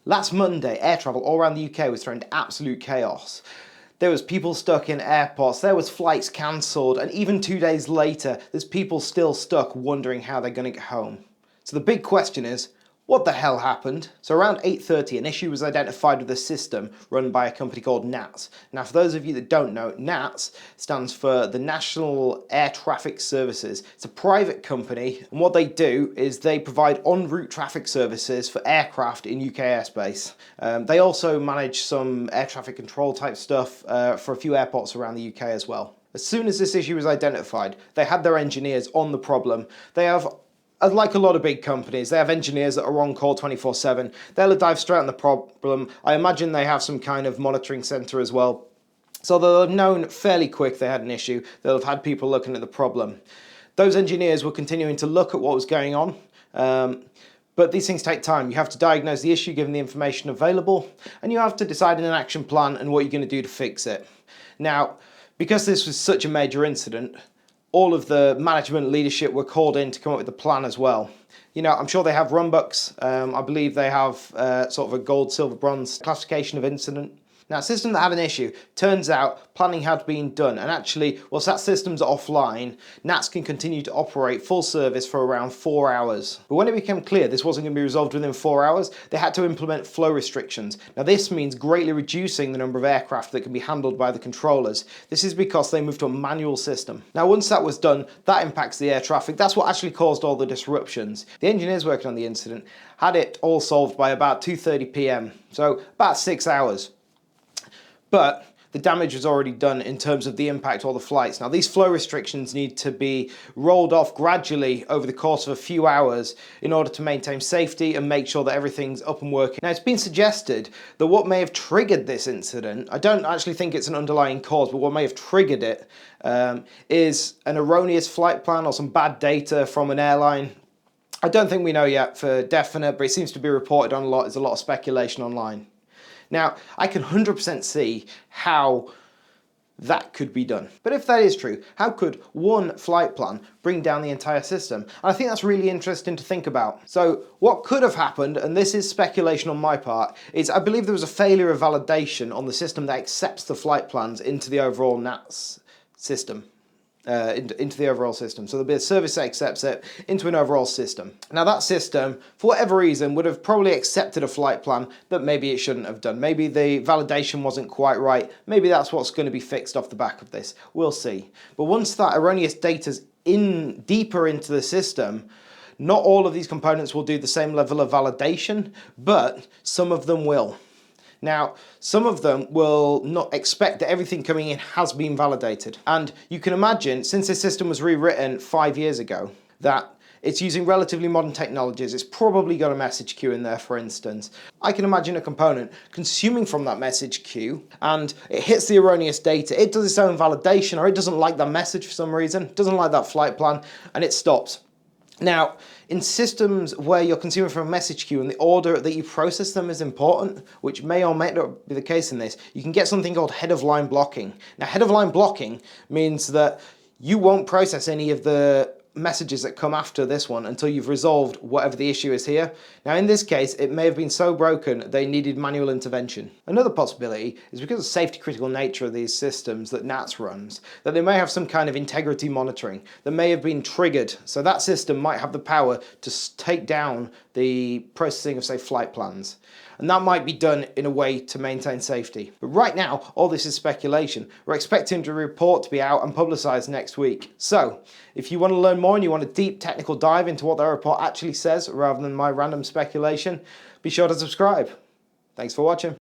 Last Monday, air travel all around the UK was thrown into absolute chaos. There was people stuck in airports, there was flights cancelled, and even 2 days later, there's people still stuck wondering how they're going to get home. So the big question is, what the hell happened? So around 8:30, an issue was identified with a system run by a company called NATS. Now, for those of you that don't know, NATS stands for the National Air Traffic Services. It's a private company, and what they do is they provide en route traffic services for aircraft in UK airspace. They also manage some air traffic control type stuff for a few airports around the UK as well. As soon as this issue was identified, they had their engineers on the problem. They have, like a lot of big companies, they have engineers that are on call 24/7. They'll dive straight on the problem. I imagine they have some kind of monitoring center as well. So they'll have known fairly quick they had an issue. They'll have had people looking at the problem. Those engineers were continuing to look at what was going on. But these things take time. You have to diagnose the issue given the information available, and you have to decide an action plan and what you're going to do to fix it. Now, because this was such a major incident, all of the management leadership were called in to come up with a plan as well. You know, I'm sure they have runbooks. I believe they have sort of a gold, silver, bronze classification of incident. Now, a system that had an issue, turns out planning had been done, and actually, whilst that system's offline, NATS can continue to operate full service for around 4 hours. But when it became clear this wasn't going to be resolved within 4 hours, they had to implement flow restrictions. Now, this means greatly reducing the number of aircraft that can be handled by the controllers. This is because they moved to a manual system. Now, once that was done, that impacts the air traffic. That's what actually caused all the disruptions. The engineers working on the incident had it all solved by about 2:30 p.m, so about 6 hours. But the damage was already done in terms of the impact on the flights. Now, these flow restrictions need to be rolled off gradually over the course of a few hours in order to maintain safety and make sure that everything's up and working. Now, it's been suggested that what may have triggered this incident, I don't actually think it's an underlying cause, but what may have triggered it is an erroneous flight plan or some bad data from an airline. I don't think we know yet for definite, but it seems to be reported on a lot. There's a lot of speculation online. Now, I can 100% see how that could be done. But if that is true, how could one flight plan bring down the entire system? And I think that's really interesting to think about. So what could have happened, and this is speculation on my part, is I believe there was a failure of validation on the system that accepts the flight plans into the overall NATS system. Into the overall system. So there'll be a service that accepts it into an overall system. Now that system, for whatever reason, would have probably accepted a flight plan that maybe it shouldn't have done. Maybe the validation wasn't quite right. Maybe that's what's going to be fixed off the back of this. We'll see. But once that erroneous data's in deeper into the system, not all of these components will do the same level of validation, but some of them will. Now, some of them will not expect that everything coming in has been validated. And you can imagine, since this system was rewritten 5 years ago, that it's using relatively modern technologies. It's probably got a message queue in there, for instance. I can imagine a component consuming from that message queue, and it hits the erroneous data. It does its own validation, or it doesn't like that message for some reason, doesn't like that flight plan, and it stops. Now, in systems where you're consuming from a message queue and the order that you process them is important, which may or may not be the case in this, you can get something called head-of-line blocking. Now, head-of-line blocking means that you won't process any of the messages that come after this one until you've resolved whatever the issue is here. Now, in this case, it may have been so broken they needed manual intervention. Another possibility is because of the safety critical nature of these systems that NATS runs, that they may have some kind of integrity monitoring that may have been triggered. So that system might have the power to take down the processing of, say, flight plans. And that might be done in a way to maintain safety. But right now, all this is speculation. We're expecting the report to be out and publicised next week. So, if you want to learn more and you want a deep technical dive into what their report actually says, rather than my random speculation, be sure to subscribe. Thanks for watching.